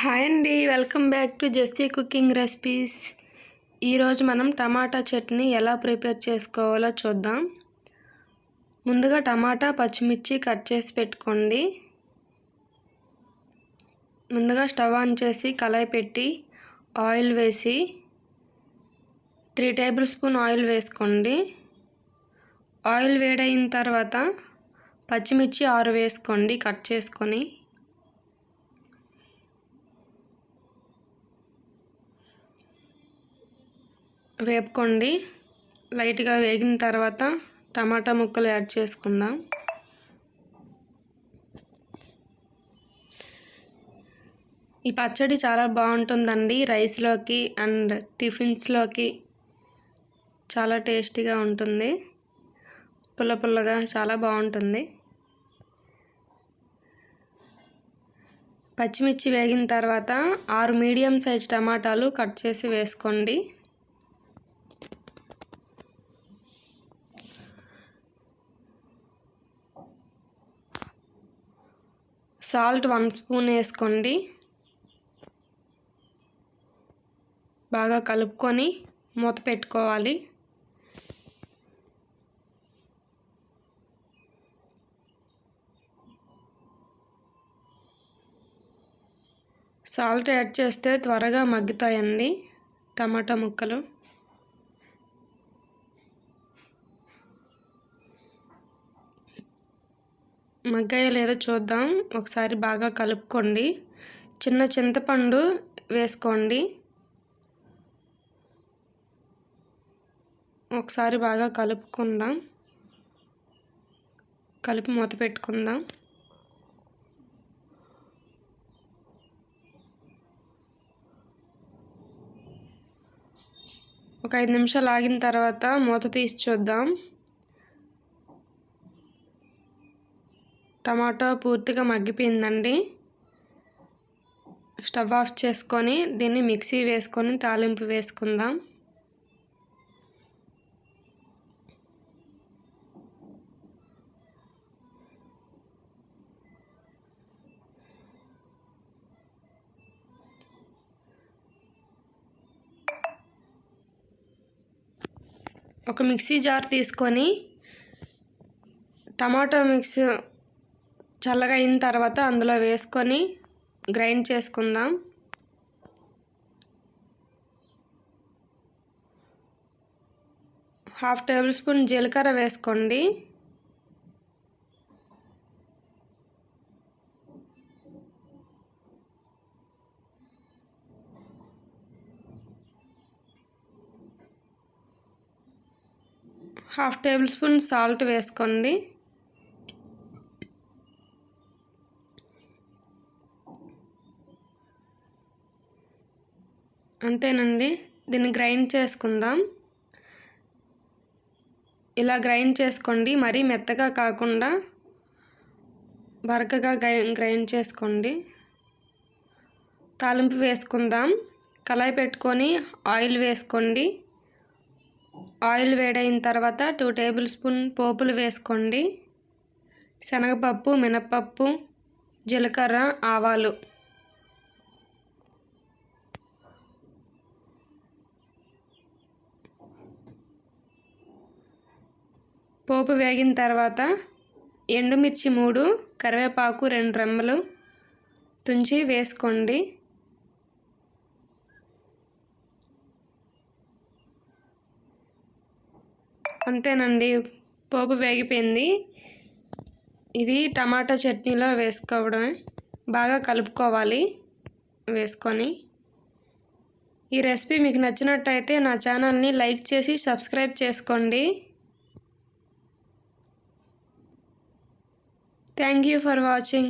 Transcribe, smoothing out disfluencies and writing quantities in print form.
Hi అండి, welcome back to Jessie cooking recipes. ఈరోజు మనం టమాటా చట్నీ ఎలా ప్రిపేర్ చేసుకోవాలో చూద్దాం. ముందుగా టమాటా పచ్చిమిర్చి కట్ చేసి పెట్టుకోండి. ముందుగా స్టవ్ ఆన్ చేసి కళాయి పెట్టి ఆయిల్ వేసి 3 టేబుల్ స్పూన్ ఆయిల్ వేసుకోండి. ఆయిల్ వేడైన తర్వాత పచ్చిమిర్చి 6 వేసుకోండి కట్ చేసుకొని. వేపుకోండి. లైట్గా వేగిన తర్వాత టమాటా ముక్కలు యాడ్ చేసుకుందాం. ఈ పచ్చడి చాలా బాగుంటుందండి. రైస్లోకి అండ్ టిఫిన్స్లోకి చాలా టేస్టీగా ఉంటుంది. పుల్ల పుల్లగా చాలా బాగుంటుంది. పచ్చిమిర్చి వేగిన తర్వాత 6 మీడియం సైజ్ టమాటాలు కట్ చేసి వేసుకోండి. సాల్ట్ 1 స్పూన్ వేసుకోండి. బాగా కలుపుకొని మూత పెట్టుకోవాలి. సాల్ట్ యాడ్ చేస్తే త్వరగా మగ్గుతాయండి టమాటా ముక్కలు. మగ్గాయో లేదో చూద్దాం. ఒకసారి బాగా కలుపుకోండి. చిన్న చింతపండు వేసుకోండి. ఒకసారి బాగా కలుపుకుందాం. కలిపి మూత పెట్టుకుందాం. ఒక 5 నిమిషాలు ఆగిన తర్వాత మూత తీసి చూద్దాం. టమాటా పూర్తిగా మగ్గిపోయిందండి. స్టవ్ ఆఫ్ చేసుకొని దీన్ని మిక్సీ వేసుకొని తాలింపు వేసుకుందాం. ఒక మిక్సీ జార్ తీసుకొని టమాటా మిక్స్ చల్లగా అయిన తర్వాత అందులో వేసుకొని గ్రైండ్ చేసుకుందాం. హాఫ్ టేబుల్ స్పూన్ జీలకర్ర వేసుకోండి. హాఫ్ టేబుల్ స్పూన్ సాల్ట్ వేసుకోండి. అంతేనండి. దీన్ని గ్రైండ్ చేసుకుందాం. ఇలా గ్రైండ్ చేసుకోండి. మరీ మెత్తగా కాకుండా బరకగా గ్రైండ్ చేసుకోండి. తాలింపు వేసుకుందాం. కళాయి పెట్టుకొని ఆయిల్ వేసుకోండి. ఆయిల్ వేడైన తర్వాత 2 టేబుల్ స్పూన్ పోపులు వేసుకోండి. శనగపప్పు, మినపప్పు, జీలకర్ర, ఆవాలు. పోపు వేగిన తర్వాత ఎండుమిర్చి 3, కరివేపాకు 2 రెమ్మలు తుంచి వేసుకోండి. అంతేనండి, పోపు వేగిపోయింది. ఇది టమాటా చట్నీలో వేసుకోవడమే. బాగా కలుపుకోవాలి వేసుకొని. ఈ రెసిపీ మీకు నచ్చినట్టయితే నా ఛానల్ని లైక్ చేసి సబ్స్క్రైబ్ చేసుకోండి. Thank you for watching.